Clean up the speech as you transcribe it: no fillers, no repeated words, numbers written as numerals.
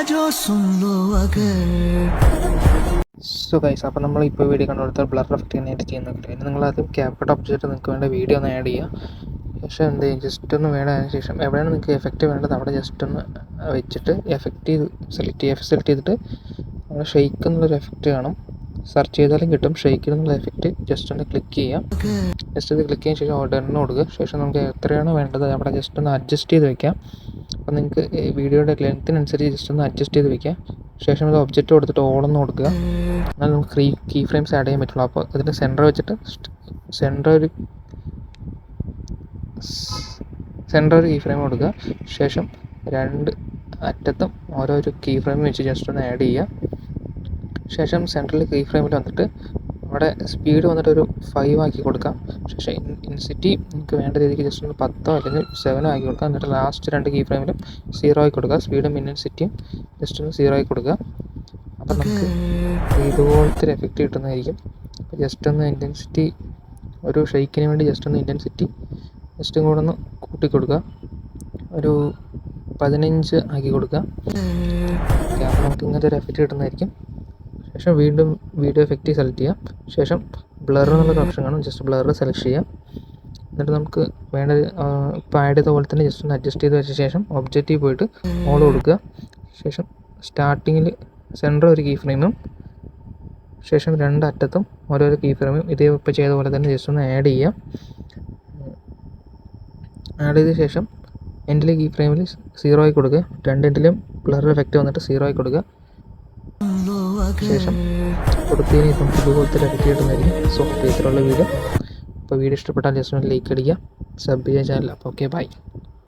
जो सुन लो अगर. So guys, അപ്പോൾ നമ്മൾ ഇപ്പോൾ വീഡിയോ കണ്ടുകൊടുത്താൽ ബ്ലർ എഫക്റ്റ് എങ്ങനെയായിട്ട് ചെയ്യുന്നുണ്ട്. ഇനി നിങ്ങളാദ്യം ക്യാപ്കട്ട് ഒബ്ജക്റ്റ് നിങ്ങൾക്ക് വേണ്ട വീഡിയോ ഒന്ന് ആഡ് ചെയ്യുക. ശേഷം എന്ത് ചെയ്യും, ജസ്റ്റ് ഒന്ന് വേണം. അതിന് ശേഷം എവിടെയാണ് നിങ്ങൾക്ക് എഫക്റ്റ് വേണ്ടത് അവിടെ ജസ്റ്റ് ഒന്ന് വെച്ചിട്ട് എഫക്റ്റ് സെലക്ട് ചെയ്തിട്ട് അവിടെ ഷെയ്ക്ക് എന്നുള്ളൊരു എഫക്റ്റ് കാണും. സെർച്ച് ചെയ്താലും കിട്ടും ഷെയ്ക്ക് എന്നുള്ള എഫക്റ്റ്. ജസ്റ്റ് ഒന്ന് ക്ലിക്ക് ചെയ്യാം. ജസ്റ്റ് ഇത് ക്ലിക്ക് ചെയ്തതിന് ശേഷം ഡൺ കൊടുക്കുക. ശേഷം നമുക്ക് എത്രയാണോ വേണ്ടത് അവിടെ ജസ്റ്റ് ഒന്ന് അഡ്ജസ്റ്റ് ചെയ്ത് വെക്കാം. അപ്പോൾ നിങ്ങൾക്ക് വീഡിയോയുടെ ലെങ്ത്തിനനുസരിച്ച് ജസ്റ്റ് ഒന്ന് അഡ്ജസ്റ്റ് ചെയ്ത് വെക്കാം. ശേഷം ഇത് ഒബ്ജക്റ്റ് കൊടുത്തിട്ട് ഓളൊന്ന് കൊടുക്കുക. എന്നാൽ നമുക്ക് കീ ഫ്രെയിംസ് ആഡ് ചെയ്യാൻ പറ്റുള്ളൂ. അപ്പോൾ ഇതിൻ്റെ സെൻറ്റർ വെച്ചിട്ട് സെൻറ്റർ ഒരു കീ ഫ്രെയിം കൊടുക്കുക. ശേഷം രണ്ട് അറ്റത്തും ഓരോരു കീ ഫ്രെയിം വെച്ച് ജസ്റ്റ് ഒന്ന് ആഡ് ചെയ്യുക. ശേഷം സെൻട്രൽ കീ ഫ്രെയിമിൽ വന്നിട്ട് അവിടെ സ്പീഡ് വന്നിട്ട് ഒരു 5 ആക്കി കൊടുക്കാം. ശേഷം ഇൻസിറ്റി നിങ്ങൾക്ക് വേണ്ട രീതിക്ക് ജസ്റ്റ് ഒന്ന് 10 അല്ലെങ്കിൽ 7 ആക്കി കൊടുക്കുക. എന്നിട്ട് ലാസ്റ്റ് രണ്ട് കീ ഫ്രെയിമിലും 0 ആക്കി കൊടുക്കുക. സ്പീഡും ഇൻസിറ്റിയും ജസ്റ്റ് ഒന്ന് 0 ആക്കി കൊടുക്കുക. അപ്പം നമുക്ക് ഇതുപോലത്തെ ഒരു എഫക്റ്റ് കിട്ടുന്നതായിരിക്കും. അപ്പോൾ ജസ്റ്റ് ഒന്ന് ഇൻറ്റൻസിറ്റി ഒരു ഷെയ്ക്കിന് വേണ്ടി ജസ്റ്റ് ഒന്ന് ഇൻറ്റൻസിറ്റി ജസ്റ്റും കൂടെ ഒന്ന് കൂട്ടി കൊടുക്കുക. ഒരു 15 ആക്കി കൊടുക്കുക. ഓക്കെ, അപ്പോൾ നമുക്ക് ഇങ്ങനത്തെ ഒരു എഫക്റ്റ് കിട്ടുന്നതായിരിക്കും. ശേഷം വീണ്ടും വീഡിയോ എഫക്റ്റ് സെലക്ട് ചെയ്യാം. ശേഷം ബ്ലർ എന്നുള്ളൊരു ഓപ്ഷൻ കാണും. ജസ്റ്റ് ബ്ലർ സെലക്ട് ചെയ്യാം. എന്നിട്ട് നമുക്ക് വേണ്ട ഇപ്പോൾ ആഡ് ചെയ്ത പോലെ തന്നെ ജസ്റ്റ് ഒന്ന് അഡ്ജസ്റ്റ് ചെയ്ത് വെച്ച ശേഷം ഒബ്ജക്റ്റിൽ പോയിട്ട് ഓൾ കൊടുക്കുക. ശേഷം സ്റ്റാർട്ടിങ്ങിൽ സെൻറ്റർ ഒരു കീ ഫ്രെയിമും ശേഷം രണ്ട് അറ്റത്തും ഓരോരോ കീ ഫ്രെയിമും ഇതേ ഇപ്പോൾ ചെയ്ത പോലെ തന്നെ ജസ്റ്റ് ഒന്ന് ആഡ് ചെയ്യാം. ആഡ് ചെയ്ത ശേഷം എൻഡിലെ കീ ഫ്രെയിമിൽ 0 ആയി കൊടുക്കുക. രണ്ടെൻഡിലും ബ്ലർ എഫക്റ്റ് വന്നിട്ട് 0 ആയി കൊടുക്കുക. ശേഷം കൊടുത്തതിന് നമുക്ക് ഇതുപോലത്തെ എഫക്റ്റ് കിട്ടുന്നതായിരിക്കും. സോ ഇത്രയുള്ള വീഡിയോ. അപ്പോൾ വീഡിയോ ഇഷ്ടപ്പെട്ടാൽ ജസ്റ്റ് ഒന്ന് ലൈക്ക് അടിക്കുക, സബ് ചെയ്യുക ചാനൽ. അപ്പോൾ ഓക്കെ, ബൈ.